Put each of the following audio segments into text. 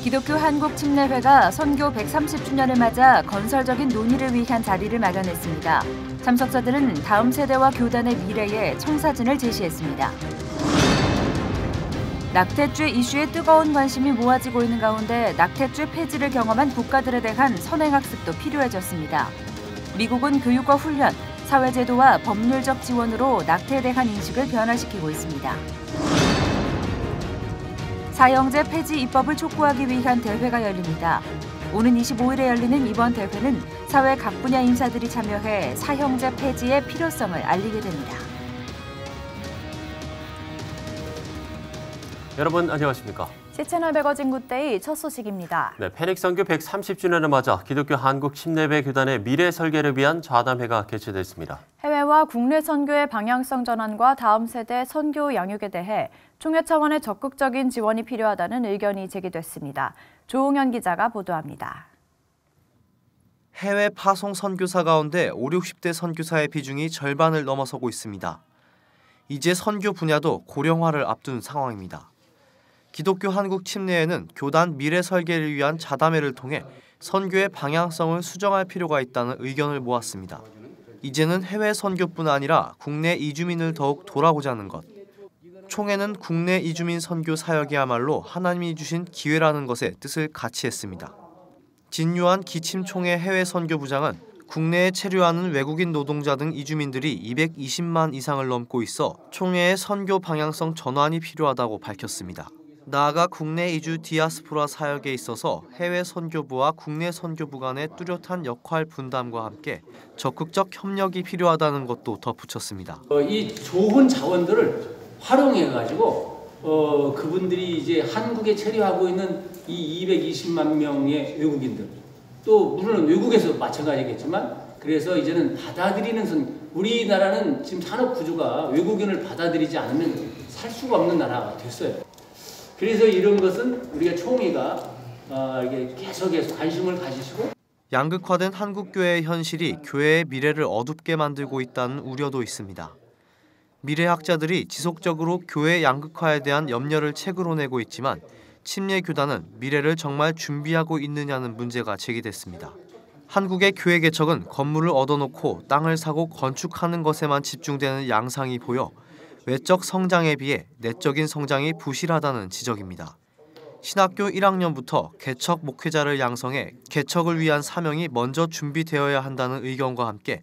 기독교 한국침례회가 선교 130주년을 맞아 건설적인 논의를 위한 자리를 마련했습니다. 참석자들은 다음 세대와 교단의 미래에 청사진을 제시했습니다. 낙태죄 이슈에 뜨거운 관심이 모아지고 있는 가운데 낙태죄 폐지를 경험한 국가들에 대한 선행학습도 필요해졌습니다. 미국은 교육과 훈련, 사회제도와 법률적 지원으로 낙태에 대한 인식을 변화시키고 있습니다. 사형제 폐지 입법을 촉구하기 위한 대회가 열립니다. 오는 25일에 열리는 이번 대회는 사회 각 분야 인사들이 참여해 사형제 폐지의 필요성을 알리게 됩니다. 여러분 안녕하십니까? 시채널 백어진 굿데이 첫 소식입니다. 네, 패닉 선교 130주년을 맞아 기독교 한국 침례회 교단의 미래 설계를 위한 좌담회가 개최됐습니다. 해외와 국내 선교의 방향성 전환과 다음 세대 선교 양육에 대해 총회 차원의 적극적인 지원이 필요하다는 의견이 제기됐습니다. 조홍현 기자가 보도합니다. 해외 파송 선교사 가운데 5, 60대 선교사의 비중이 절반을 넘어서고 있습니다. 이제 선교 분야도 고령화를 앞둔 상황입니다. 기독교 한국 침례회는 교단 미래 설계를 위한 자담회를 통해 선교의 방향성을 수정할 필요가 있다는 의견을 모았습니다. 이제는 해외 선교뿐 아니라 국내 이주민을 더욱 돌아보자는 것. 총회는 국내 이주민 선교 사역이야말로 하나님이 주신 기회라는 것에 뜻을 같이 했습니다. 진유한 기침총회 해외 선교부장은 국내에 체류하는 외국인 노동자 등 이주민들이 220만 이상을 넘고 있어 총회의 선교 방향성 전환이 필요하다고 밝혔습니다. 나아가 국내 이주 디아스포라 사역에 있어서 해외 선교부와 국내 선교부 간의 뚜렷한 역할 분담과 함께 적극적 협력이 필요하다는 것도 덧붙였습니다. 이 좋은 자원들을 활용해가지고 그분들이 이제 한국에 체류하고 있는 이 220만 명의 외국인들, 또 물론 외국에서 마찬가지겠지만 그래서 이제는 받아들이는 우리나라는 지금 산업 구조가 외국인을 받아들이지 않으면 살 수가 없는 나라가 됐어요. 그래서 이런 것은 우리가 총회가 이게 계속해서 관심을 가지시고 양극화된 한국교회의 현실이 교회의 미래를 어둡게 만들고 있다는 우려도 있습니다. 미래학자들이 지속적으로 교회 양극화에 대한 염려를 책으로 내고 있지만 침례교단은 미래를 정말 준비하고 있느냐는 문제가 제기됐습니다. 한국의 교회 개척은 건물을 얻어놓고 땅을 사고 건축하는 것에만 집중되는 양상이 보여 외적 성장에 비해 내적인 성장이 부실하다는 지적입니다. 신학교 1학년부터 개척 목회자를 양성해 개척을 위한 사명이 먼저 준비되어야 한다는 의견과 함께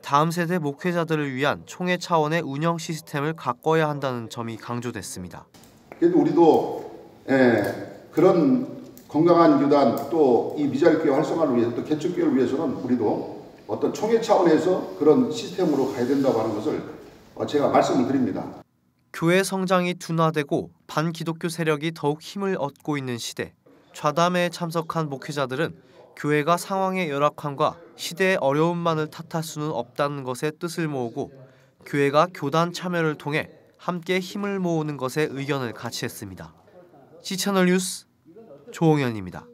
다음 세대 목회자들을 위한 총회 차원의 운영 시스템을 가꿔야 한다는 점이 강조됐습니다. 그래도 우리도 그런 건강한 교단 또 이 미자립교회 활성화를 위해서 또 개척교회를 위해서는 우리도 어떤 총회 차원에서 그런 시스템으로 가야 된다고 하는 것을 제가 말씀을 드립니다. 교회 성장이 둔화되고 반기독교 세력이 더욱 힘을 얻고 있는 시대, 좌담회에 참석한 목회자들은 교회가 상황의 열악함과 시대의 어려움만을 탓할 수는 없다는 것에 뜻을 모으고 교회가 교단 참여를 통해 함께 힘을 모으는 것에 의견을 같이 했습니다. 시채널 뉴스 조홍현입니다.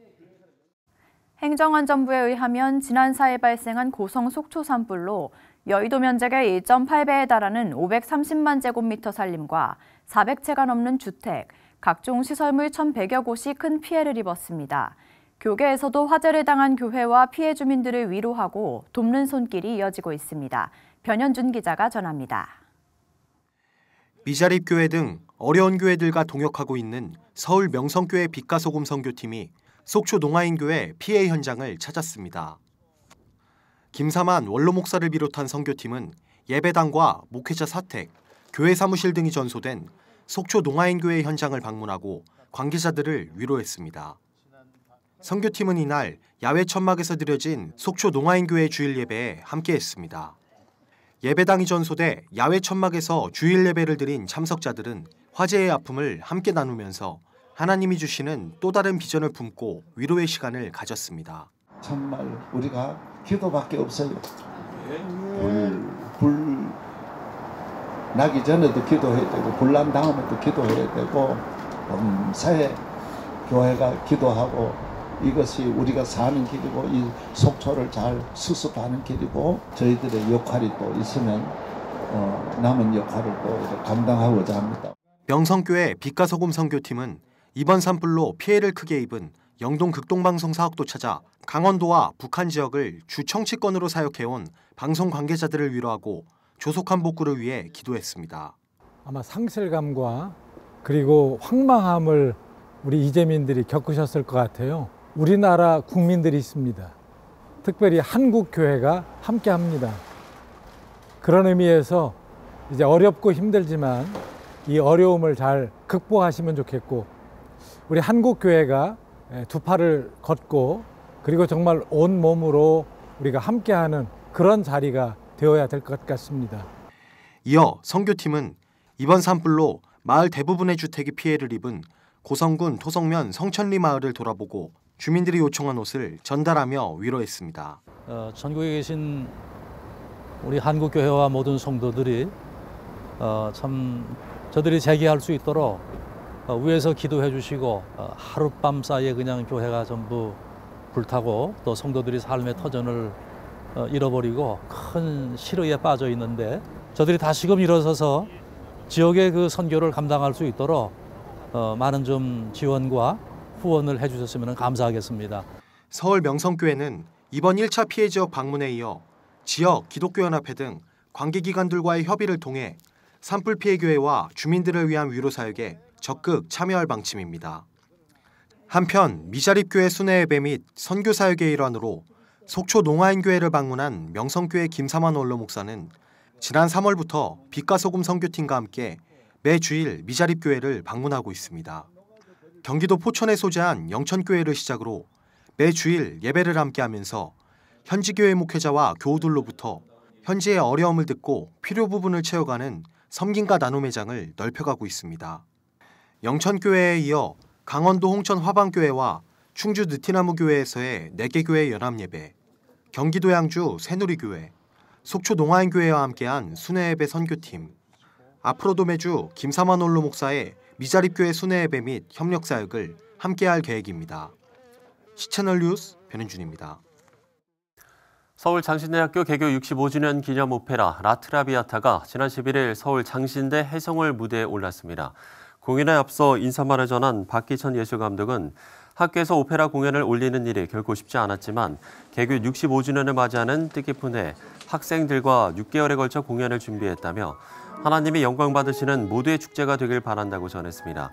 행정안전부에 의하면 지난 4일 발생한 고성 속초 산불로 여의도 면적의 1.8배에 달하는 530만 제곱미터 산림과 400채가 넘는 주택, 각종 시설물 1,100여 곳이 큰 피해를 입었습니다. 교계에서도 화재를 당한 교회와 피해 주민들을 위로하고 돕는 손길이 이어지고 있습니다. 변현준 기자가 전합니다. 미자립교회 등 어려운 교회들과 동역하고 있는 서울 명성교회 빛과 소금 선교팀이 속초 농아인교회 피해 현장을 찾았습니다. 김사만 원로 목사를 비롯한 선교팀은 예배당과 목회자 사택, 교회 사무실 등이 전소된 속초 농아인교회 현장을 방문하고 관계자들을 위로했습니다. 선교팀은 이날 야외 천막에서 드려진 속초 농아인교회 주일 예배에 함께했습니다. 예배당이 전소돼 야외 천막에서 주일 예배를 드린 참석자들은 화재의 아픔을 함께 나누면서 하나님이 주시는 또 다른 비전을 품고 위로의 시간을 가졌습니다. 정말 우리가 기도밖에 없어요. 불 나기 전에도 기도해야 되고 불 난 다음에도 기도해야 되고 범사에 교회가 기도하고 이것이 우리가 사는 길이고 이 속초를 잘 수습하는 길이고 저희들의 역할이 또 있으면 남은 역할을 또 감당하고자 합니다. 명성교회 빛과 소금 선교팀은 이번 산불로 피해를 크게 입은 영동 극동방송 사옥도 찾아 강원도와 북한 지역을 주 청취권으로 사역해온 방송 관계자들을 위로하고 조속한 복구를 위해 기도했습니다. 아마 상실감과 그리고 황망함을 우리 이재민들이 겪으셨을 것 같아요. 우리나라 국민들이 있습니다. 특별히 한국교회가 함께합니다. 그런 의미에서 이제 어렵고 힘들지만 이 어려움을 잘 극복하시면 좋겠고, 우리 한국교회가 두 팔을 걷고 그리고 정말 온 몸으로 우리가 함께하는 그런 자리가 되어야 될 것 같습니다. 이어 선교팀은 이번 산불로 마을 대부분의 주택이 피해를 입은 고성군 토성면 성천리 마을을 돌아보고 주민들이 요청한 옷을 전달하며 위로했습니다. 전국에 계신 우리 한국교회와 모든 성도들이 참 저들이 재개할 수 있도록 위에서 기도해 주시고 하룻밤 사이에 그냥 교회가 전부 불타고 또 성도들이 삶의 터전을 잃어버리고 큰 시름에 빠져 있는데, 저들이 다시금 일어서서 지역의 그 선교를 감당할 수 있도록 많은 좀 지원과 후원을 해주셨으면 감사하겠습니다. 서울 명성교회는 이번 1차 피해 지역 방문에 이어 지역 기독교연합회 등 관계기관들과의 협의를 통해 산불 피해 교회와 주민들을 위한 위로 사역에 적극 참여할 방침입니다. 한편 미자립교회 순회 예배 및 선교 사역의 일환으로 속초 농아인교회를 방문한 명성교회 김삼환 원로 목사는 지난 3월부터 빛과 소금 선교팀과 함께 매주일 미자립교회를 방문하고 있습니다. 경기도 포천에 소재한 영천교회를 시작으로 매주일 예배를 함께하면서 현지 교회 목회자와 교우들로부터 현지의 어려움을 듣고 필요 부분을 채워가는 섬김과 나눔의 장을 넓혀가고 있습니다. 영천교회에 이어 강원도 홍천 화방교회와 충주 느티나무교회에서의 4개 교회 연합예배, 경기도 양주 새누리교회, 속초 농아인교회와 함께한 순회예배 선교팀, 앞으로도 매주 김삼환 원로 목사의 미자립교회 순회예배 및 협력사역을 함께할 계획입니다. 시채널 뉴스 변현준입니다. 서울 장신대학교 개교 65주년 기념 오페라 라트라비아타가 지난 11일 서울 장신대 해성월 무대에 올랐습니다. 공연에 앞서 인사말을 전한 박기천 예술감독은 학교에서 오페라 공연을 올리는 일이 결코 쉽지 않았지만 개교 65주년을 맞이하는 뜻깊은 해 학생들과 6개월에 걸쳐 공연을 준비했다며 하나님이 영광 받으시는 모두의 축제가 되길 바란다고 전했습니다.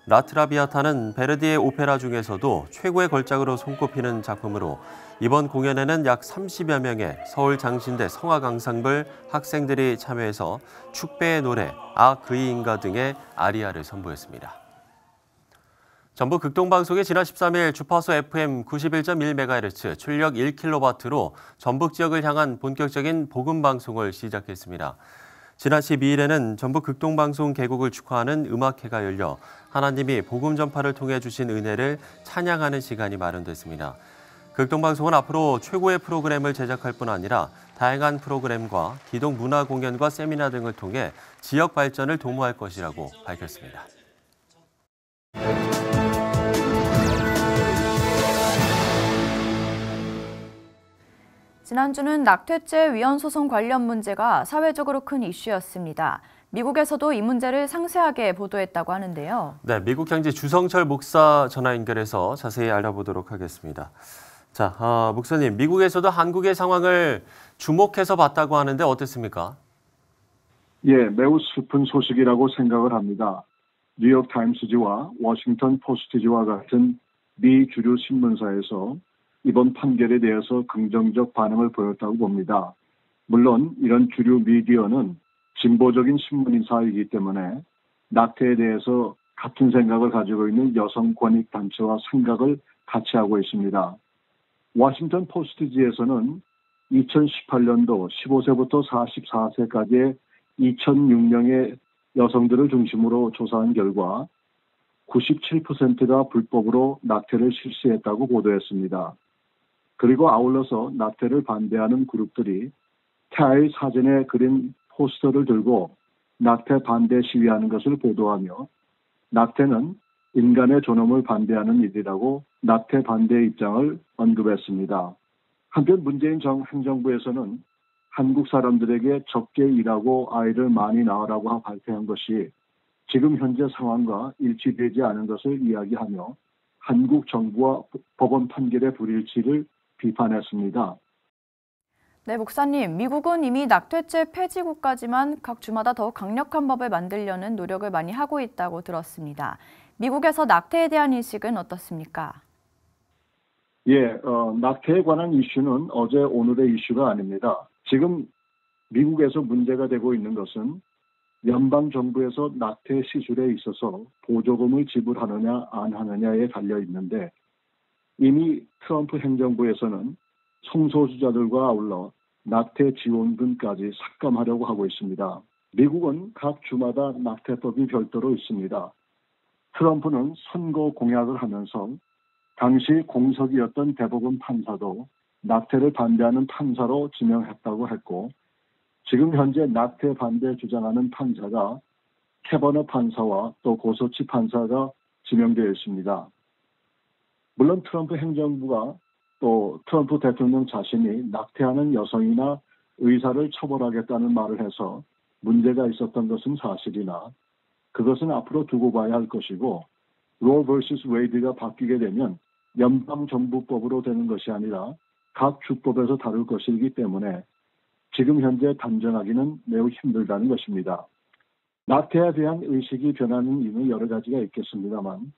라트라비아타는 베르디의 오페라 중에서도 최고의 걸작으로 손꼽히는 작품으로 이번 공연에는 약 30여 명의 서울 장신대 성악 앙상블 학생들이 참여해서 축배의 노래, 아 그이인가 등의 아리아를 선보였습니다. 전북 극동방송이 지난 13일 주파수 FM 91.1MHz 출력 1kW로 전북 지역을 향한 본격적인 복음 방송을 시작했습니다. 지난 12일에는 전북 극동방송 개국을 축하하는 음악회가 열려 하나님이 복음 전파를 통해 주신 은혜를 찬양하는 시간이 마련됐습니다. 극동방송은 앞으로 최고의 프로그램을 제작할 뿐 아니라 다양한 프로그램과 기독 문화 공연과 세미나 등을 통해 지역 발전을 도모할 것이라고 밝혔습니다. 지난주는 낙태죄 위헌 소송 관련 문제가 사회적으로 큰 이슈였습니다. 미국에서도 이 문제를 상세하게 보도했다고 하는데요. 네, 미국 현지 주성철 목사 전화 연결해서 자세히 알아보도록 하겠습니다. 자, 목사님, 미국에서도 한국의 상황을 주목해서 봤다고 하는데 어땠습니까? 예, 매우 슬픈 소식이라고 생각을 합니다. 뉴욕타임스지와 워싱턴 포스트지와 같은 미 주류 신문사에서 이번 판결에 대해서 긍정적 반응을 보였다고 봅니다. 물론 이런 주류 미디어는 진보적인 신문사이기 때문에 낙태에 대해서 같은 생각을 가지고 있는 여성 권익 단체와 생각을 같이 하고 있습니다. 워싱턴 포스트지에서는 2018년도 15세부터 44세까지의 2,006명의 여성들을 중심으로 조사한 결과 97%가 불법으로 낙태를 실시했다고 보도했습니다. 그리고 아울러서 낙태를 반대하는 그룹들이 태아의 사진에 그린 포스터를 들고 낙태 반대 시위하는 것을 보도하며 낙태는 인간의 존엄을 반대하는 일이라고 낙태 반대 입장을 언급했습니다. 한편 문재인 행정부에서는 한국 사람들에게 적게 일하고 아이를 많이 낳으라고 발표한 것이 지금 현재 상황과 일치되지 않은 것을 이야기하며 한국 정부와 법원 판결의 불일치를 비판했습니다. 네, 목사님, 미국은 이미 낙태죄 폐지 국가지만 각 주마다 더욱 강력한 법을 만들려는 노력을 많이 하고 있다고 들었습니다. 미국에서 낙태에 대한 인식은 어떻습니까? 낙태에 관한 이슈는 어제 오늘의 이슈가 아닙니다. 지금 미국에서 문제가 되고 있는 것은 연방정부에서 낙태 시술에 있어서 보조금을 지불하느냐 안 하느냐에 달려 있는데 이미 트럼프 행정부에서는 성소수자들과 아울러 낙태 지원금까지 삭감하려고 하고 있습니다. 미국은 각 주마다 낙태법이 별도로 있습니다. 트럼프는 선거 공약을 하면서 당시 공석이었던 대법원 판사도 낙태를 반대하는 판사로 지명했다고 했고 지금 현재 낙태 반대 주장하는 판사가 캐버너 판사와 또 고소치 판사가 지명되어 있습니다. 물론 트럼프 행정부가 또 트럼프 대통령 자신이 낙태하는 여성이나 의사를 처벌하겠다는 말을 해서 문제가 있었던 것은 사실이나 그것은 앞으로 두고 봐야 할 것이고 로 vs 웨이드가 바뀌게 되면 연방정부법으로 되는 것이 아니라 각 주법에서 다룰 것이기 때문에 지금 현재 단정하기는 매우 힘들다는 것입니다. 낙태에 대한 의식이 변하는 이유는 여러 가지가 있겠습니다만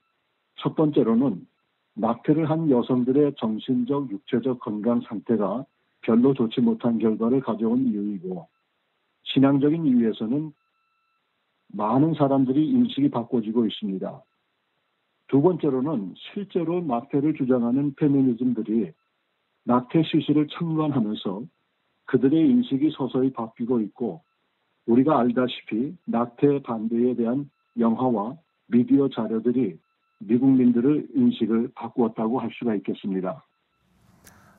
첫 번째로는 낙태를 한 여성들의 정신적, 육체적 건강 상태가 별로 좋지 못한 결과를 가져온 이유이고 신앙적인 이유에서는 많은 사람들이 인식이 바꿔지고 있습니다. 두 번째로는 실제로 낙태를 주장하는 페미니즘들이 낙태 시술을 참관하면서 그들의 인식이 서서히 바뀌고 있고 우리가 알다시피 낙태 반대에 대한 영화와 미디어 자료들이 미국민들의 인식을 바꾸었다고 할 수가 있겠습니다.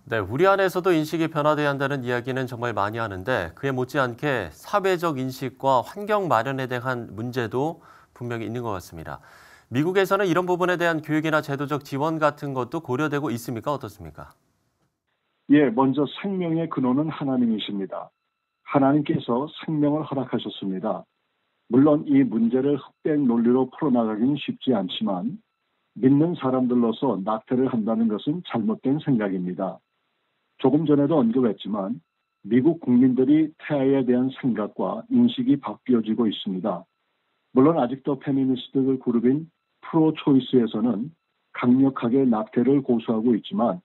네, 우리 안에서도 인식이 변화돼야 한다는 이야기는 정말 많이 하는데 그에 못지않게 사회적 인식과 환경 마련에 대한 문제도 분명히 있는 것 같습니다. 미국에서는 이런 부분에 대한 교육이나 제도적 지원 같은 것도 고려되고 있습니까? 어떻습니까? 먼저 생명의 근원은 하나님이십니다. 하나님께서 생명을 허락하셨습니다. 물론 이 문제를 흑백 논리로 풀어나가기는 쉽지 않지만 믿는 사람들로서 낙태를 한다는 것은 잘못된 생각입니다. 조금 전에도 언급했지만 미국 국민들이 태아에 대한 생각과 인식이 바뀌어지고 있습니다. 물론 아직도 페미니스트 그룹인 프로초이스에서는 강력하게 낙태를 고수하고 있지만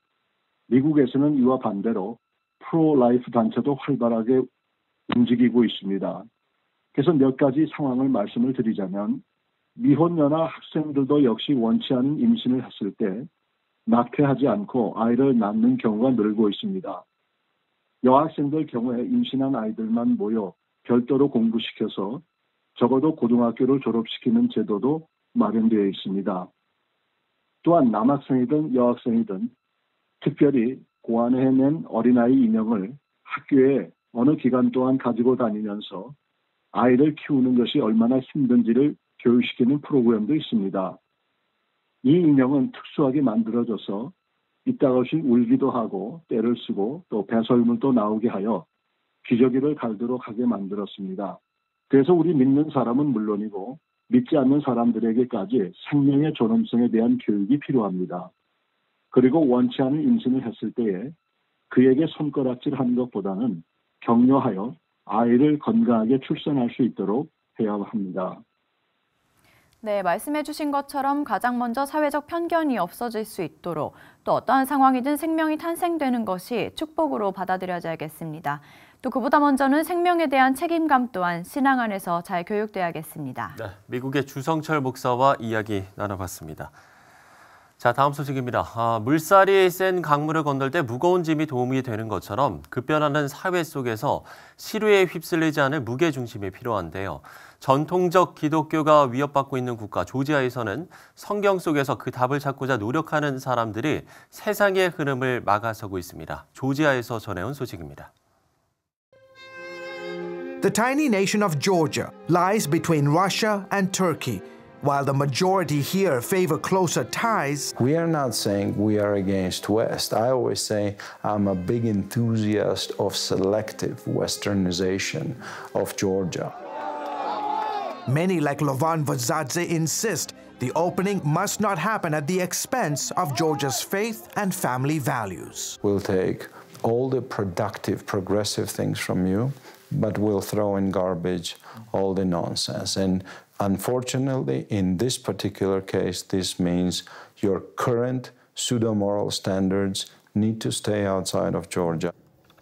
미국에서는 이와 반대로 프로라이프 단체도 활발하게 움직이고 있습니다. 그래서 몇 가지 상황을 말씀을 드리자면 미혼녀나 학생들도 역시 원치 않은 임신을 했을 때 낙태하지 않고 아이를 낳는 경우가 늘고 있습니다. 여학생들 경우에 임신한 아이들만 모여 별도로 공부시켜서 적어도 고등학교를 졸업시키는 제도도 마련되어 있습니다. 또한 남학생이든 여학생이든 특별히 고안해낸 어린아이 인형을 학교에 어느 기간 동안 가지고 다니면서 아이를 키우는 것이 얼마나 힘든지를 교육시키는 프로그램도 있습니다. 이 인형은 특수하게 만들어져서 이따 없이 울기도 하고 떼를 쓰고 또 배설물도 나오게 하여 기저귀를 갈도록 하게 만들었습니다. 그래서 우리 믿는 사람은 물론이고 믿지 않는 사람들에게까지 생명의 존엄성에 대한 교육이 필요합니다. 그리고 원치 않은 임신을 했을 때에 그에게 손가락질하는 것보다는 격려하여 아이를 건강하게 출산할 수 있도록 해야 합니다. 네, 말씀해 주신 것처럼 가장 먼저 사회적 편견이 없어질 수 있도록 또 어떠한 상황이든 생명이 탄생되는 것이 축복으로 받아들여져야겠습니다. 또 그보다 먼저는 생명에 대한 책임감 또한 신앙 안에서 잘 교육돼야겠습니다. 네, 미국의 주성철 목사와 이야기 나눠봤습니다. 자, 다음 소식입니다. 물살이 센 강물을 건널 때 무거운 짐이 도움이 되는 것처럼 급변하는 사회 속에서 시류에 휩쓸리지 않을 무게중심이 필요한데요. 전통적 기독교가 위협받고 있는 국가 조지아에서는 성경 속에서 그 답을 찾고자 노력하는 사람들이 세상의 흐름을 막아서고 있습니다. 조지아에서 전해온 소식입니다. The tiny nation of Georgia lies between Russia and Turkey. While the majority here favor closer ties, we are not saying we are against West. I always say I'm a big enthusiast of selective westernization of Georgia. Many like Lovan Vazadze insist The opening must not happen at the expense of Georgia's faith and family values. We'll take all the productive, progressive things from you, but we'll throw in garbage all the nonsense. And unfortunately, in this particular case, this means your current pseudo-moral standards need to stay outside of Georgia.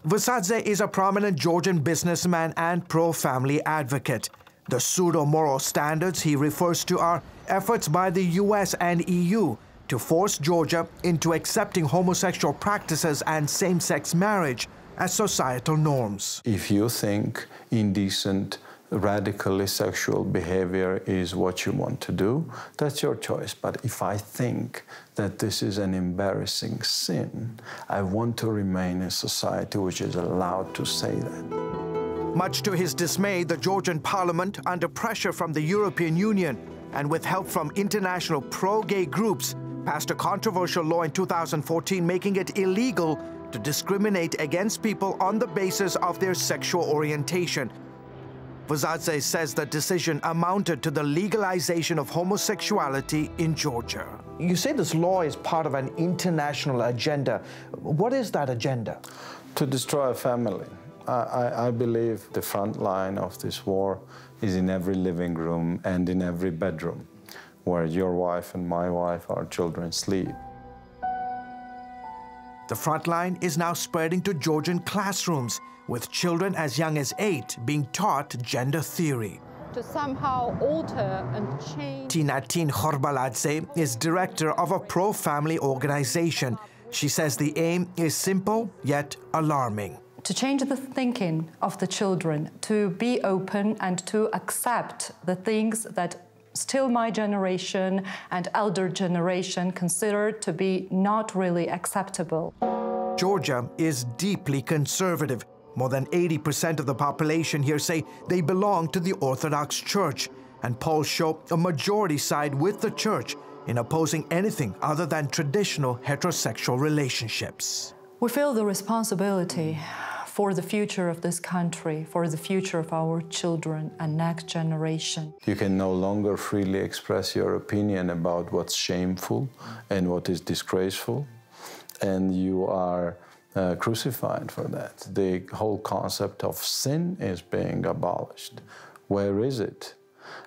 Vasadze is a prominent Georgian businessman and pro-family advocate. The pseudo-moral standards he refers to are efforts by the US and EU to force Georgia into accepting homosexual practices and same-sex marriage as societal norms. If you think indecent, radically sexual behavior is what you want to do, that's your choice. But if I think that this is an embarrassing sin, I want to remain a society which is allowed to say that. Much to his dismay, the Georgian parliament, under pressure from the European Union and with help from international pro-gay groups, passed a controversial law in 2014 making it illegal to discriminate against people on the basis of their sexual orientation. Vasadze says the decision amounted to the legalization of homosexuality in Georgia. You say this law is part of an international agenda. What is that agenda? To destroy a family. I believe the front line of this war is in every living room and in every bedroom where your wife and my wife, our children sleep. The front line is now spreading to Georgian classrooms, with children as young as 8 being taught gender theory. To somehow alter and change. Tinatin Khorbaladze is director of a pro-family organization. She says the aim is simple yet alarming. To change the thinking of the children, to be open and to accept the things that still my generation and elder generation consider to be not really acceptable. Georgia is deeply conservative. More than 80% of the population here say they belong to the Orthodox Church, and polls show a majority side with the church in opposing anything other than traditional heterosexual relationships. We feel the responsibility for the future of this country, for the future of our children and next generation. You can no longer freely express your opinion about what's shameful and what is disgraceful, and you are crucified for that. The whole concept of sin is being abolished. Where is it?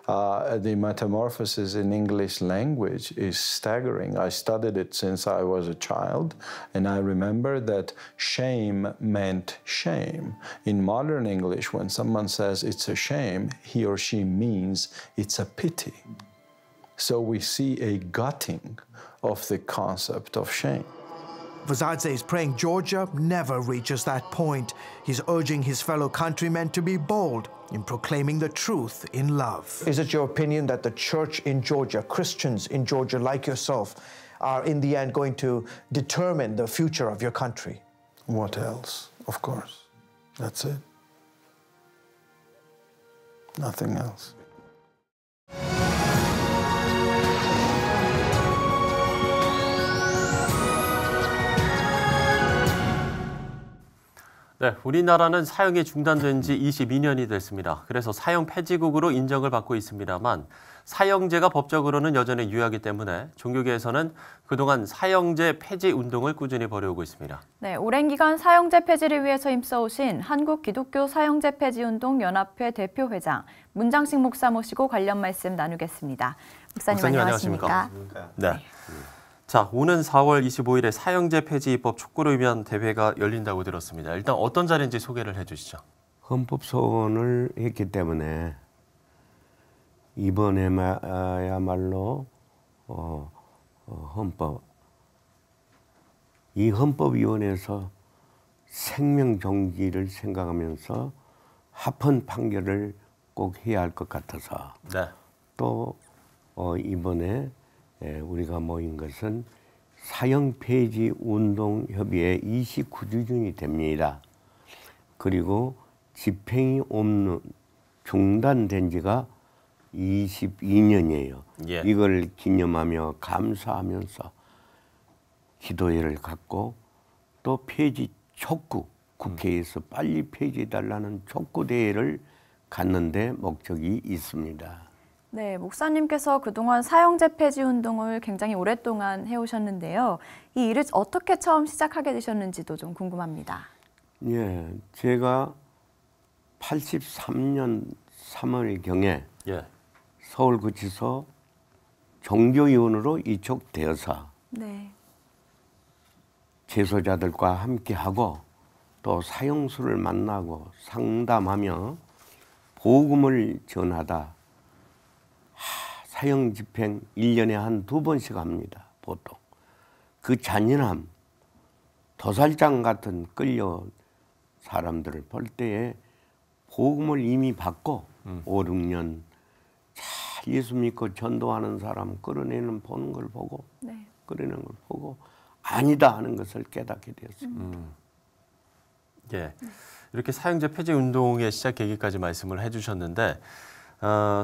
The metamorphosis in English language is staggering. I studied it since I was a child, and I remember that shame meant shame. In modern English, when someone says it's a shame, he or she means it's a pity. So we see a gutting of the concept of shame. Vasadze is praying Georgia never reaches that point. He's urging his fellow countrymen to be bold in proclaiming the truth in love. Is it your opinion that the church in Georgia, Christians in Georgia like yourself, are in the end going to determine the future of your country? What else? Of course. That's it. Nothing else. 네, 우리나라는 사형이 중단된 지 22년이 됐습니다. 그래서 사형 폐지국으로 인정을 받고 있습니다만 사형제가 법적으로는 여전히 유효하기 때문에 종교계에서는 그동안 사형제 폐지 운동을 꾸준히 벌여오고 있습니다. 네, 오랜 기간 사형제 폐지를 위해서 힘써오신 한국기독교 사형제 폐지운동 연합회 대표회장 문장식 목사 모시고 관련 말씀 나누겠습니다. 목사님 안녕하십니까? 네. 자, 오는 4월 25일에 사형제 폐지 입법 촉구를 위한 대회가 열린다고 들었습니다. 일단 어떤 자리인지 소개를 해주시죠. 헌법 소원을 했기 때문에 이번에야말로 이 헌법위원회에서 생명 정지를 생각하면서 합헌 판결을 꼭 해야 할 것 같아서 네. 또 이번에 우리가 모인 것은 사형 폐지 운동 협의회 29주년이 됩니다. 그리고 집행이 없는 중단된 지가 22년이에요. 예. 이걸 기념하며 감사하면서 기도회를 갖고 또 폐지 촉구, 국회에서 빨리 폐지해달라는 촉구 대회를 갖는 데 목적이 있습니다. 네, 목사님께서 그동안 사형제 폐지 운동을 굉장히 오랫동안 해오셨는데요. 이 일을 어떻게 처음 시작하게 되셨는지도 좀 궁금합니다. 예, 제가 83년 3월경에 서울구치소 종교위원으로 이촉되어서 네. 재소자들과 함께하고 또 사형수를 만나고 상담하며 복음을 전하다 사형 집행 1년에 한 2번씩 합니다. 보통. 그 잔인함, 도살장 같은 끌려 사람들을 볼 때에 복음을 이미 받고 5, 6년 잘 예수 믿고 전도하는 사람 끌어내는 보는 걸 보고 끌어내는 걸 보고 아니다 하는 것을 깨닫게 되었습니다. 예, 이렇게 사형제 폐지 운동의 시작 계기까지 말씀을 해주셨는데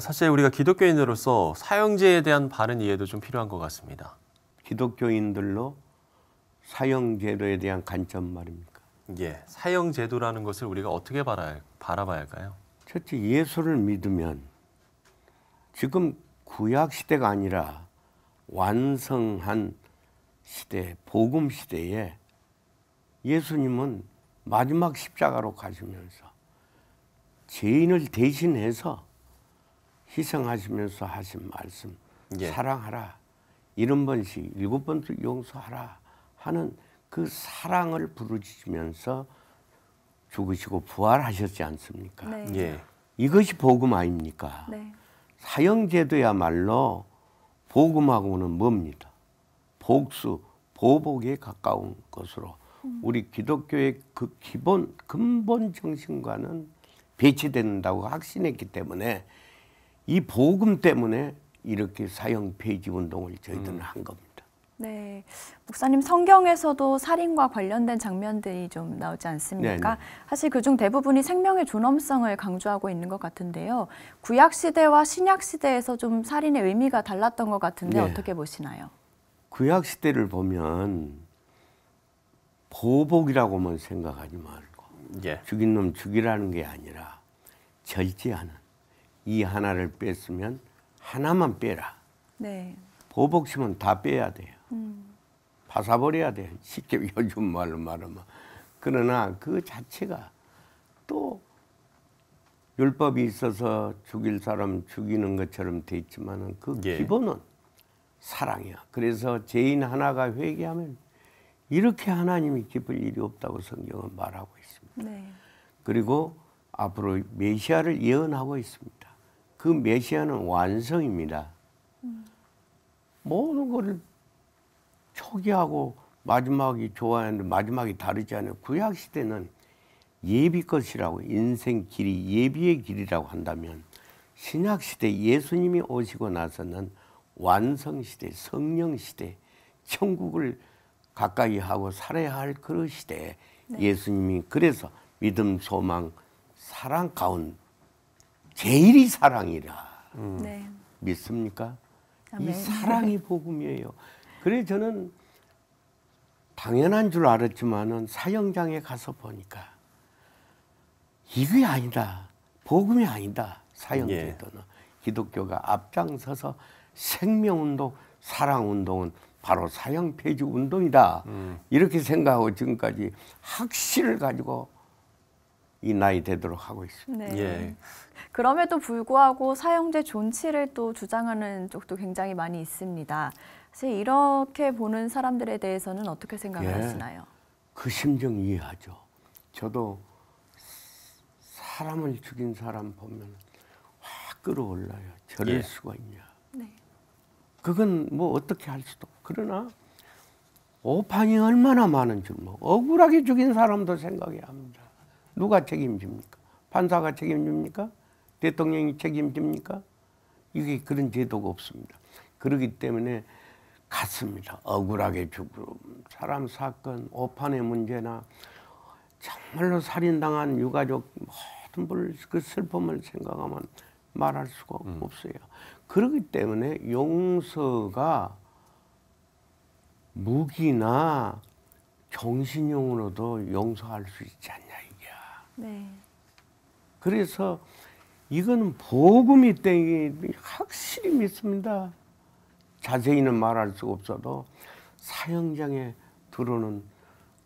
사실 우리가 기독교인으로서 사형제에 대한 바른 이해도 좀 필요한 것 같습니다. 기독교인들로 사형제도에 대한 관점 말입니까? 예, 사형제도라는 것을 우리가 어떻게 바라봐야 할까요? 첫째, 예수를 믿으면 지금 구약 시대가 아니라 완성한 시대, 복음 시대에 예수님은 마지막 십자가로 가시면서 죄인을 대신해서 희생하시면서 하신 말씀, 사랑하라, 70번씩 7번도 용서하라 하는 그 사랑을 부르짖으면서 죽으시고 부활하셨지 않습니까? 네. 예. 이것이 복음 아닙니까? 네. 사형제도야말로 복음하고는 뭡니다. 복수, 보복에 가까운 것으로 우리 기독교의 그 기본 근본 정신과는 배치된다고 확신했기 때문에 이 복음 때문에 이렇게 사형 폐지 운동을 저희들은 한 겁니다. 네, 목사님 성경에서도 살인과 관련된 장면들이 좀 나오지 않습니까? 네네. 사실 그중 대부분이 생명의 존엄성을 강조하고 있는 것 같은데요. 구약 시대와 신약 시대에서 좀 살인의 의미가 달랐던 것 같은데 어떻게 보시나요? 구약 시대를 보면 보복이라고만 생각하지 말고 죽인 놈 죽이라는 게 아니라 절제하는 이 하나를 뺐으면 하나만 빼라. 네. 보복심은 다 빼야 돼요. 파사버려야 돼. 쉽게 요즘 말로 말하면. 그러나 그 자체가 또 율법이 있어서 죽일 사람 죽이는 것처럼 돼 있지만은 그 기본은 사랑이야. 그래서 죄인 하나가 회개하면 이렇게 하나님이 기쁠 일이 없다고 성경은 말하고 있습니다. 네. 그리고 앞으로 메시아를 예언하고 있습니다. 그 메시아는 완성입니다. 모든 것을 초기하고 마지막이 좋아하는데 마지막이 다르지 않아요. 구약 시대는 예비 것이라고 인생 길이 예비의 길이라고 한다면 신약 시대 예수님이 오시고 나서는 완성 시대, 성령 시대, 천국을 가까이 하고 살아야 할 그런 시대에 예수님이 그래서 믿음, 소망, 사랑 가운 제일이 사랑이라 믿습니까? 이 사랑이 복음이에요. 그래서 저는 당연한 줄 알았지만은 사형장에 가서 보니까 이게 아니다. 복음이 아니다. 사형제도는. 기독교가 앞장서서 생명운동, 사랑운동은 바로 사형 폐지 운동이다. 이렇게 생각하고 지금까지 확신을 가지고 이 나이 되도록 하고 있습니다. 네. 그럼에도 불구하고 사형제 존치를 또 주장하는 쪽도 굉장히 많이 있습니다. 사실 이렇게 보는 사람들에 대해서는 어떻게 생각하시나요? 그 심정 이해하죠. 저도 사람을 죽인 사람 보면 확 끌어올라요. 저럴 수가 있냐. 네. 그건 뭐 어떻게 할 수도. 그러나 오판이 얼마나 많은 줄 뭐 억울하게 죽인 사람도 생각해야 합니다. 누가 책임집니까? 판사가 책임집니까? 대통령이 책임집니까? 이게 그런 제도가 없습니다. 그렇기 때문에 같습니다. 억울하게 죽은 사람 사건, 오판의 문제나 정말로 살인당한 유가족 모든 그 슬픔을 생각하면 말할 수가 없어요. 그렇기 때문에 용서가 무기나 정신용으로도 용서할 수 있지 않냐 이게. 네. 그래서 이거는 복음이 땡이 확실히 믿습니다. 자세히는 말할 수 없어도 사형장에 들어오는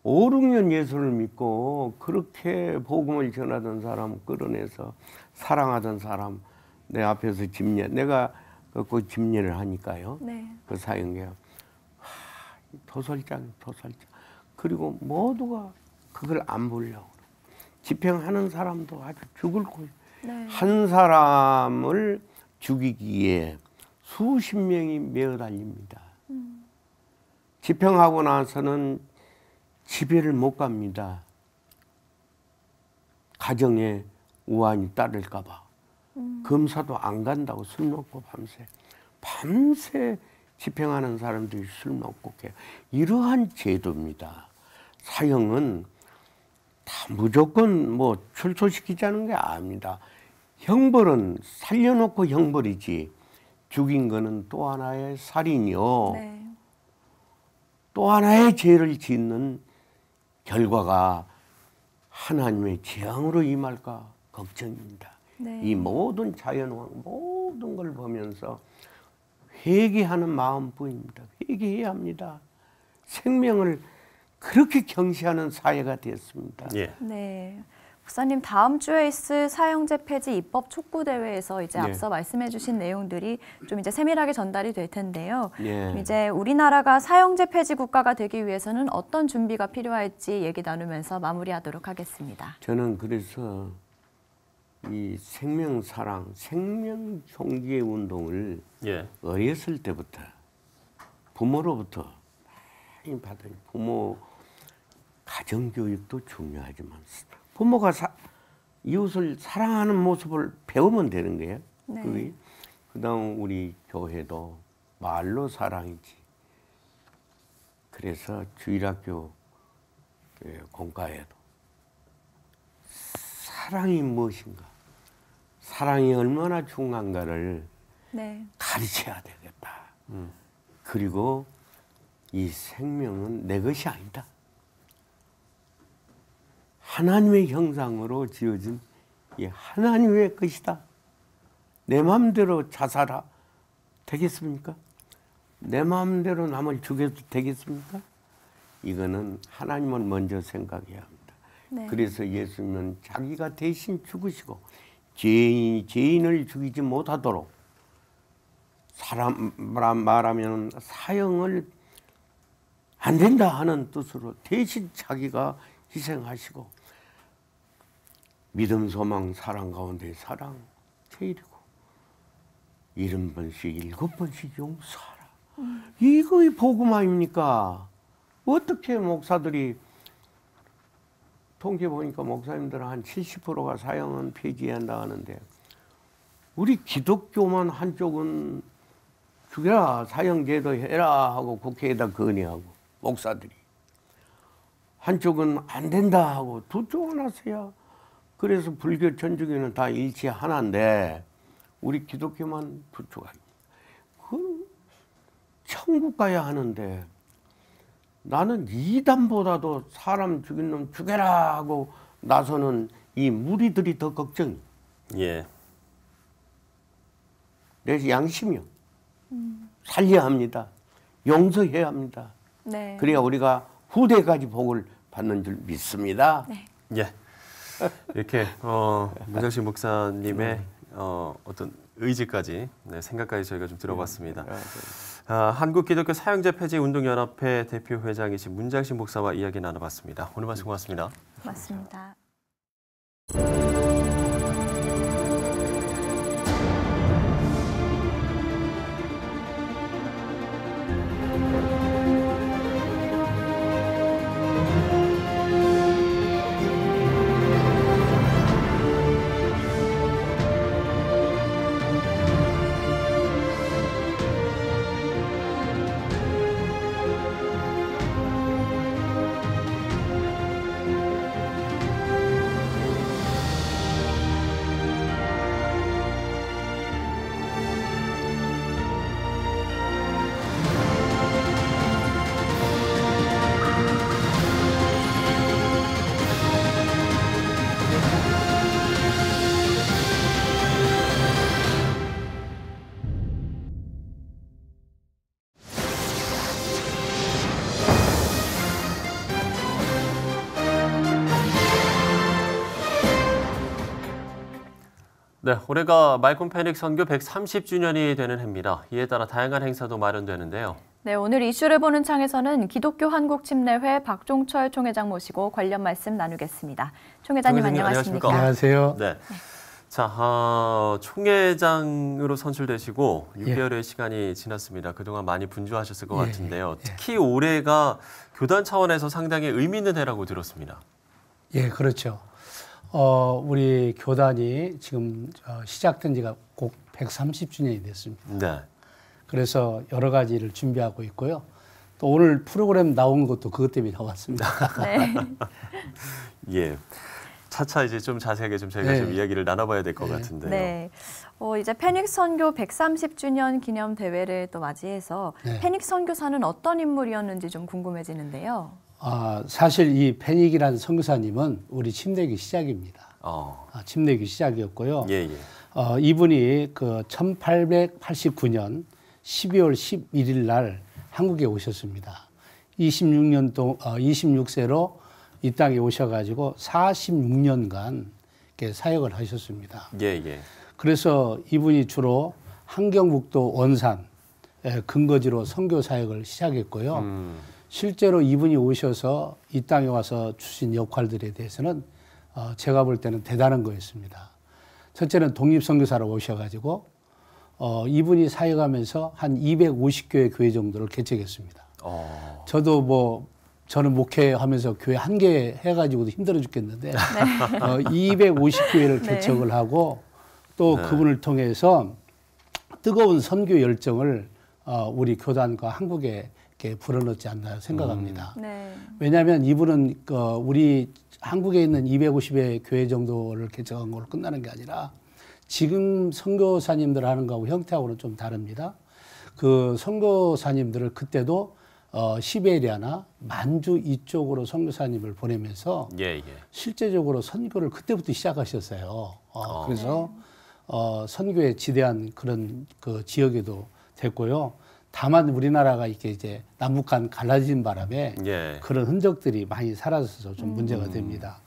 5, 6년 예수를 믿고 그렇게 복음을 전하던 사람 끌어내서 사랑하던 사람 내 앞에서 집례, 내가 그 집례를 하니까요. 네. 그 사형장 도살장. 그리고 모두가 그걸 안 보려고. 집행하는 사람도 아주 죽을 고. 네. 한 사람을 죽이기에 수십 명이 메어 달립니다. 집행하고 나서는 집에를 못 갑니다. 가정에 우환이 따를까 봐. 검사도 안 간다고 술 먹고 밤새 집행하는 사람들이 술 먹고 해요. 이러한 제도입니다. 사형은 다 무조건 뭐 출소시키자는 게 아닙니다. 형벌은 살려놓고 형벌이지 죽인 거는 또 하나의 살인이요. 네. 또 하나의 죄를 짓는 결과가 하나님의 재앙으로 임할까 걱정입니다. 네. 이 모든 자연왕 모든 걸 보면서 회개하는 마음뿐입니다. 회개해야 합니다. 생명을 그렇게 경시하는 사회가 됐습니다. 예. 네. 목사님, 다음 주에 있을 사형제 폐지 입법 촉구 대회에서 이제 네. 앞서 말씀해주신 내용들이 좀 이제 세밀하게 전달이 될 텐데요. 네. 이제 우리나라가 사형제 폐지 국가가 되기 위해서는 어떤 준비가 필요할지 얘기 나누면서 마무리하도록 하겠습니다. 저는 그래서 이 생명 사랑, 생명 존귀 운동을 예. 어렸을 때부터 부모로부터 많이 받은 부모 가정 교육도 중요하지만 부모가 이웃을 사랑하는 모습을 배우면 되는 거예요. 네. 그다음 우리 교회도 말로 사랑이지. 그래서 주일학교 공과에도 사랑이 무엇인가, 사랑이 얼마나 중요한가를 네. 가르쳐야 되겠다. 그리고 이 생명은 내 것이 아니다. 하나님의 형상으로 지어진 이 하나님의 것이다. 내 마음대로 자살하 되겠습니까? 내 마음대로 남을 죽여도 되겠습니까? 이거는 하나님을 먼저 생각해야 합니다. 네. 그래서 예수님은 자기가 대신 죽으시고 죄인을 죽이지 못하도록 사람 말하면 사형을 안 된다 하는 뜻으로 대신 자기가 희생하시고 믿음, 소망, 사랑 가운데 사랑 제일이고 70번씩 7번씩 용서하라. 이거의 복음 아닙니까? 어떻게 목사들이 통계 보니까 목사님들은 한 70%가 사형은 폐지한다 하는데 우리 기독교만 한쪽은 죽여라, 사형제도 해라 하고 국회에다 건의하고 목사들이 한쪽은 안 된다 하고 두 쪽은 하세요. 그래서 불교, 천주교는 다 일치 하나인데 우리 기독교만 두 쪽 아닙니다. 그 천국 가야 하는데 나는 이단보다도 사람 죽인 놈 죽여라 하고 나서는 이 무리들이 더 걱정이. 예. 내 양심이요. 살려야 합니다. 용서해야 합니다. 네. 그래야 우리가 후대까지 복을 받는 줄 믿습니다. 네. 예. 이렇게 문정식 목사님의 어떤 의지까지, 생각까지 저희가 좀 들어봤습니다. 한국기독교 사형제 폐지 운동연합회 대표 회장이신 문정식 목사와 이야기 나눠봤습니다. 오늘 말씀 고맙습니다. 맞습니다. 네, 올해가 말콤 패닉 선교 130주년이 되는 해입니다. 이에 따라 다양한 행사도 마련되는데요. 네, 오늘 이슈를 보는 창에서는 기독교 한국침례회 박종철 총회장 모시고 관련 말씀 나누겠습니다. 총회장님 안녕하십니까? 안녕하세요. 네. 자, 총회장으로 선출되시고 6개월의 시간이 지났습니다. 그동안 많이 분주하셨을 것 같은데요. 특히 올해가 교단 차원에서 상당히 의미 있는 해라고 들었습니다. 예, 그렇죠. 우리 교단이 지금 시작된 지가 곧 130주년이 됐습니다. 네. 그래서 여러 가지를 준비하고 있고요. 또 오늘 프로그램 나온 것도 그것 때문에 나왔습니다. 네. 예. 차차 이제 좀 자세하게 좀 저희가 좀 이야기를 나눠봐야 될 것 같은데요. 네. 이제 패닉 선교 130주년 기념 대회를 또 맞이해서 패닉 선교사는 어떤 인물이었는지 좀 궁금해지는데요. 사실 이 패닉이라는 선교사님은 우리 침례기 시작입니다. 침례기 시작이었고요. 이분이 그 1889년 12월 11일 날 한국에 오셨습니다. 26세로 이 땅에 오셔가지고 46년간 이렇게 사역을 하셨습니다. 그래서 이분이 주로 함경북도 원산 근거지로 선교 사역을 시작했고요. 실제로 이분이 오셔서 이 땅에 와서 주신 역할들에 대해서는 제가 볼 때는 대단한 거였습니다. 첫째는 독립선교사로 오셔가지고 이분이 사역하면서 한 250교회 교회 정도를 개척했습니다. 저는 목회하면서 교회 한 개 해가지고도 힘들어 죽겠는데 250교회를 개척을 하고 또 그분을 통해서 뜨거운 선교 열정을 우리 교단과 한국에 이렇게 불어넣지 않나 생각합니다. 왜냐하면 이분은 우리 한국에 있는 250의 교회 정도를 개척한 걸로 끝나는 게 아니라 지금 선교사님들 하는 거하고 형태하고는 좀 다릅니다. 그 선교사님들을 그때도 시베리아나 만주 이쪽으로 선교사님을 보내면서 실제적으로 선교를 그때부터 시작하셨어요. 그래서 선교에 지대한 그런 그 지역에도 됐고요. 다만 우리나라가 이렇게 이제 남북한 갈라진 바람에 그런 흔적들이 많이 사라져서 좀 문제가 됩니다.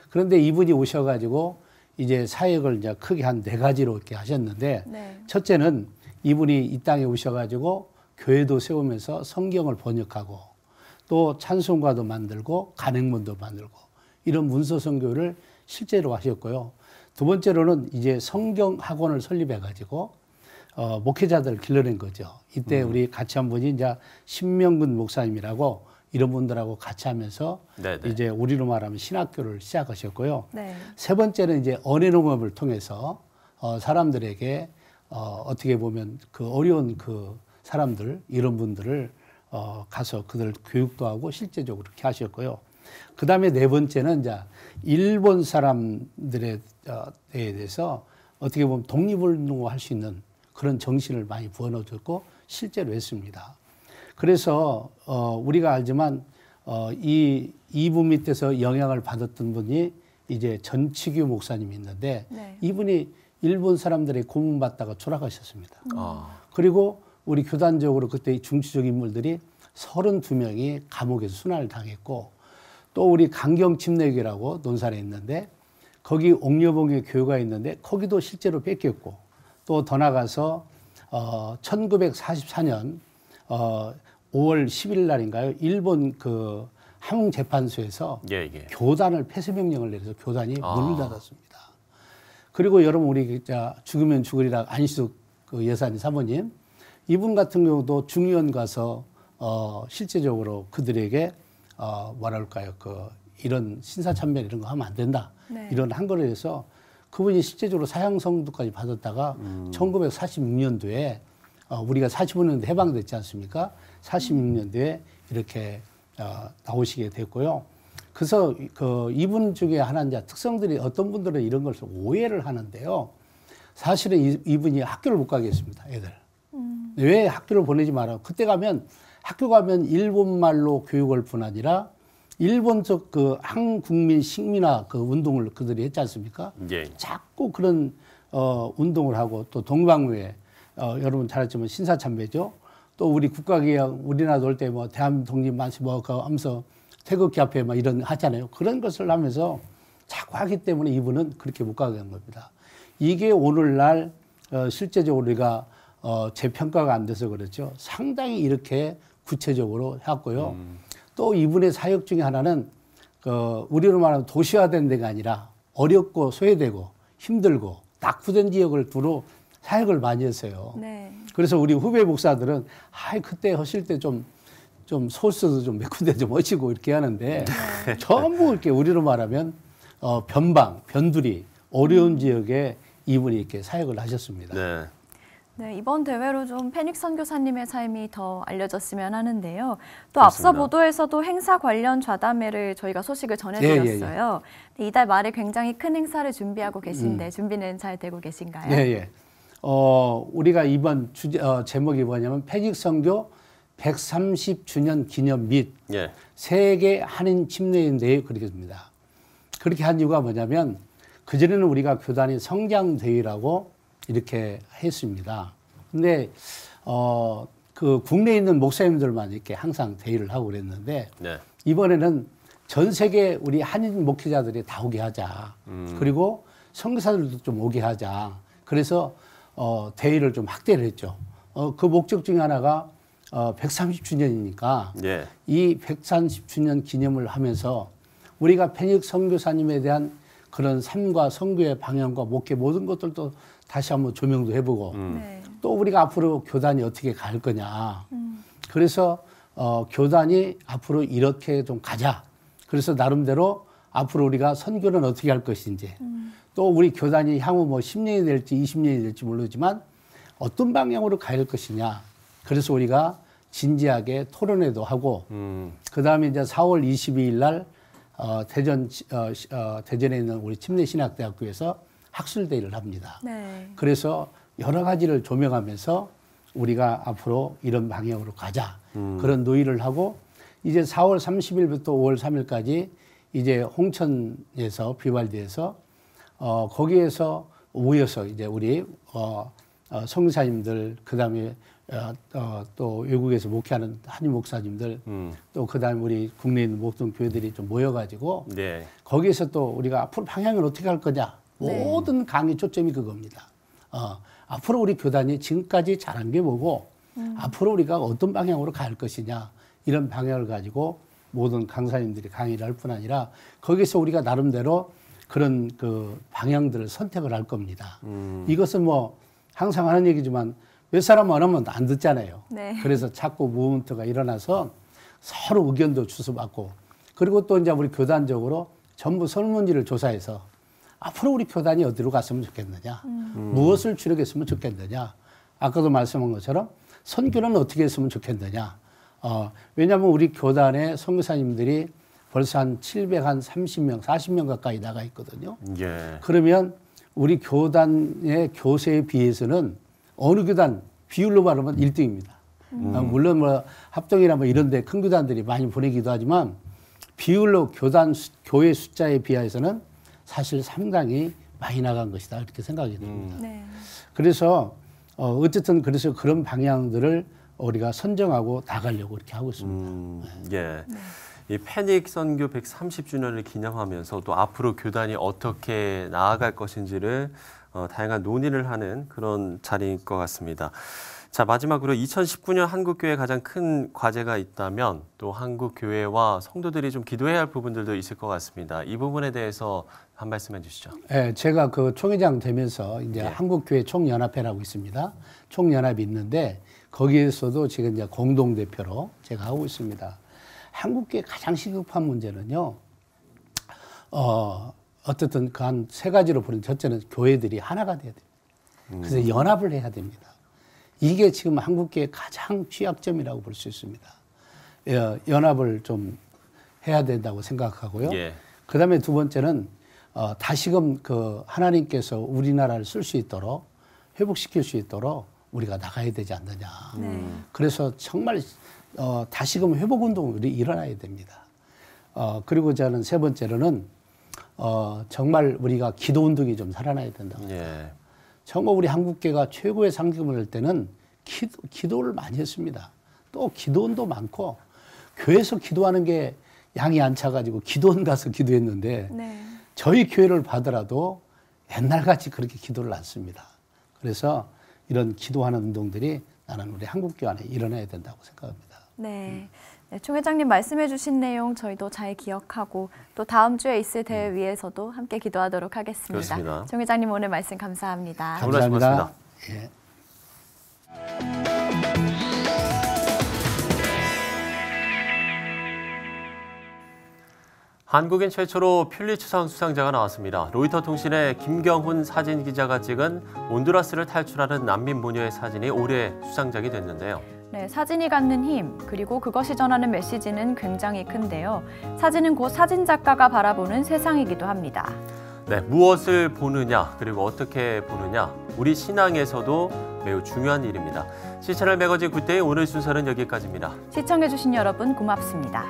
그런데 이분이 오셔가지고 이제 사역을 이제 크게 한 4가지로 이렇게 하셨는데 첫째는 이분이 이 땅에 오셔가지고 교회도 세우면서 성경을 번역하고 또 찬송가도 만들고 간행문도 만들고 이런 문서 선교를 실제로 하셨고요. 두 번째로는 이제 성경 학원을 설립해가지고 목회자들을 길러낸 거죠. 이때 우리 같이 한 분이 이제 신명근 목사님이라고 이런 분들하고 같이 하면서 이제 우리로 말하면 신학교를 시작하셨고요. 세 번째는 이제 언해농업을 통해서 사람들에게 어떻게 보면 그 어려운 그 사람들 이런 분들을 가서 그들 교육도 하고 실제적으로 이렇게 하셨고요. 그 다음에 네 번째는 이제 일본 사람들에 대해서 어떻게 보면 독립운동을 할 수 있는 그런 정신을 많이 부어넣었고 실제로 했습니다. 그래서 우리가 알지만 이분 밑에서 영향을 받았던 분이 이제 전치규 목사님이 있는데 이분이 일본 사람들의 고문받다가 돌아가셨습니다. 그리고 우리 교단적으로 그때 중추적 인물들이 32명이 감옥에서 순환을 당했고 또 우리 강경침례교라고 논산에 있는데 거기 옥녀봉에 교회가 있는데 거기도 실제로 뺏겼고 또 더 나가서 1944년 5월 10일 날인가요? 일본 그 함흥재판소에서 교단을 폐쇄 명령을 내려서 교단이 문을 닫았습니다. 그리고 여러분 우리 죽으면 죽으리라 안희숙 그 여사님 사모님 이분 같은 경우도 중의원 가서 실제적으로 그들에게 뭐랄까요 그 이런 신사참변 이런 거 하면 안 된다 이런 한 거에 대해서 그분이 실제적으로 사형선고까지 받았다가 1946년도에 우리가 45년도에 해방됐지 않습니까? 46년도에 이렇게 나오시게 됐고요. 그래서 그 이분 중에 하나 이제 특성들이 어떤 분들은 이런 것을 오해를 하는데요. 사실은 이분이 학교를 못 가게 했습니다. 애들. 왜 학교를 보내지 마라. 그때 가면 학교 가면 일본말로 교육할 뿐 아니라 일본적 그 한국민 식민화 그 운동을 그들이 했지 않습니까? 자꾸 그런 운동을 하고 또 동방묘에 여러분 잘 알지만 신사참배죠. 또 우리 국가기양 우리나라 놀 때 뭐 대한 독립 만세 뭐 하면서 태극기 앞에 막 이런 하잖아요. 그런 것을 하면서 자꾸 하기 때문에 이분은 그렇게 못 가게 한 겁니다. 이게 오늘날 실제적으로 우리가 재평가가 안 돼서 그렇죠. 상당히 이렇게 구체적으로 해왔고요. 또 이분의 사역 중에 하나는 우리로 말하면 도시화된 데가 아니라 어렵고 소외되고 힘들고 낙후된 지역을 두루 사역을 많이 했어요. 네. 그래서 우리 후배 목사들은 그때 하실 때 좀 소스도 좀 몇 군데 좀 어시고 이렇게 하는데 네. 전부 이렇게 우리로 말하면 변방, 변두리, 어려운 지역에 이분이 이렇게 사역을 하셨습니다. 네. 네, 이번 대회로 좀 페닉 선교사님의 삶이 더 알려졌으면 하는데요. 또 앞서 보도에서도 행사 관련 좌담회를 저희가 소식을 전해드렸어요. 예. 이달 말에 굉장히 큰 행사를 준비하고 계신데 준비는 잘 되고 계신가요? 네. 우리가 이번 제목이 뭐냐면 페닉 선교 130주년 기념 및 세계 한인 침례인 대회 그렇게 됩니다. 그렇게 한 이유가 뭐냐면 그전에는 우리가 교단이 성장대회라고 이렇게 했습니다. 근데, 그 국내에 있는 목사님들만 이렇게 항상 대회를 하고 그랬는데, 이번에는 전 세계 우리 한인 목회자들이 다 오게 하자. 그리고 선교사들도 좀 오게 하자. 그래서, 대회를 좀 확대를 했죠. 그 목적 중에 하나가, 130주년이니까, 이 130주년 기념을 하면서 우리가 페닉 선교사님에 대한 그런 삶과 선교의 방향과 목회 모든 것들도 다시 한번 조명도 해보고 또 우리가 앞으로 교단이 어떻게 갈 거냐. 그래서 교단이 앞으로 이렇게 좀 가자. 그래서 나름대로 앞으로 우리가 선교는 어떻게 할 것인지 또 우리 교단이 향후 뭐 10년이 될지 20년이 될지 모르지만 어떤 방향으로 가야 할 것이냐. 그래서 우리가 진지하게 토론회도 하고 그다음에 이제 4월 22일 날 대전에 있는 우리 침례신학대학교에서 학술대회를 합니다. 네. 그래서 여러 가지를 조명하면서 우리가 앞으로 이런 방향으로 가자. 그런 논의를 하고 이제 4월 30일부터 5월 3일까지 이제 홍천에서 비발디에서 거기에서 모여서 이제 우리 선교사님들 그다음에 또 외국에서 목회하는 한인 목사님들 또 그다음에 우리 국내에 있는 모든 교회들이 좀 모여가지고 거기에서 또 우리가 앞으로 방향을 어떻게 할 거냐 모든 강의 초점이 그겁니다. 앞으로 우리 교단이 지금까지 잘한 게 뭐고 앞으로 우리가 어떤 방향으로 갈 것이냐 이런 방향을 가지고 모든 강사님들이 강의를 할 뿐 아니라 거기서 우리가 나름대로 그런 그 방향들을 선택을 할 겁니다. 이것은 뭐 항상 하는 얘기지만 몇 사람 안 하면 안 듣잖아요. 네. 그래서 자꾸 무브먼트가 일어나서 서로 의견도 주고받고 그리고 또 이제 우리 교단적으로 전부 설문지를 조사해서 앞으로 우리 교단이 어디로 갔으면 좋겠느냐, 무엇을 주력했으면 좋겠느냐, 아까도 말씀한 것처럼 선교는 어떻게 했으면 좋겠느냐. 왜냐하면 우리 교단의 선교사님들이 벌써 한 730명, 40명 가까이 나가 있거든요. 그러면 우리 교단의 교세에 비해서는 어느 교단 비율로 말하면 1등입니다. 물론 뭐 합동이나 뭐 이런 데 큰 교단들이 많이 보내기도 하지만 비율로 교회 숫자에 비해서는 사실 상당히 많이 나간 것이다. 이렇게 생각이 됩니다. 그래서 어쨌든 그래서 그런 방향들을 우리가 선정하고 나가려고 이렇게 하고 있습니다. 이 페닉 선교 130주년을 기념하면서 또 앞으로 교단이 어떻게 나아갈 것인지를 다양한 논의를 하는 그런 자리인 것 같습니다. 자, 마지막으로 2019년 한국교회에 가장 큰 과제가 있다면 또 한국교회와 성도들이 좀 기도해야 할 부분들도 있을 것 같습니다. 이 부분에 대해서 한 말씀 해주시죠. 네, 제가 그 총회장 되면서 이제 한국교회 총연합회라고 있습니다. 총연합이 있는데 거기에서도 지금 이제 공동대표로 제가 하고 있습니다. 한국교회 가장 시급한 문제는요, 어쨌든 그 한 세 가지로 보는 첫째는 교회들이 하나가 돼야 됩니다. 그래서 연합을 해야 됩니다. 이게 지금 한국교회의 가장 취약점이라고 볼 수 있습니다. 연합을 좀 해야 된다고 생각하고요. 그 다음에 두 번째는 다시금 그 하나님께서 우리나라를 쓸 수 있도록 회복시킬 수 있도록 우리가 나가야 되지 않느냐. 그래서 정말 다시금 회복운동이 일어나야 됩니다. 그리고 저는 세 번째로는 정말 우리가 기도운동이 좀 살아나야 된다고 생각합니다. 정말 우리 한국교회가 최고의 상징을 할 때는 기도를 많이 했습니다. 또 기도원도 많고 교회에서 기도하는 게 양이 안 차가지고 기도원 가서 기도했는데 저희 교회를 봐더라도 옛날같이 그렇게 기도를 안 씁니다. 그래서 이런 기도하는 운동들이 나는 우리 한국교회 안에 일어나야 된다고 생각합니다. 네. 네, 총 회장님 말씀해 주신 내용 저희도 잘 기억하고 또 다음 주에 있을 대회 위해서도 함께 기도하도록 하겠습니다. 그렇습니다. 총 회장님 오늘 말씀 감사합니다. 감사합니다. 예. 한국인 최초로 퓰리처상 수상자가 나왔습니다. 로이터 통신의 김경훈 사진 기자가 찍은 온두라스를 탈출하는 난민 모녀의 사진이 올해 수상작이 됐는데요. 네, 사진이 갖는 힘, 그리고 그것이 전하는 메시지는 굉장히 큰데요. 사진은 곧 사진 작가가 바라보는 세상이기도 합니다. 네, 무엇을 보느냐, 그리고 어떻게 보느냐, 우리 신앙에서도 매우 중요한 일입니다. 시채널 매거진 굿데이 오늘 순서는 여기까지입니다. 시청해주신 여러분 고맙습니다.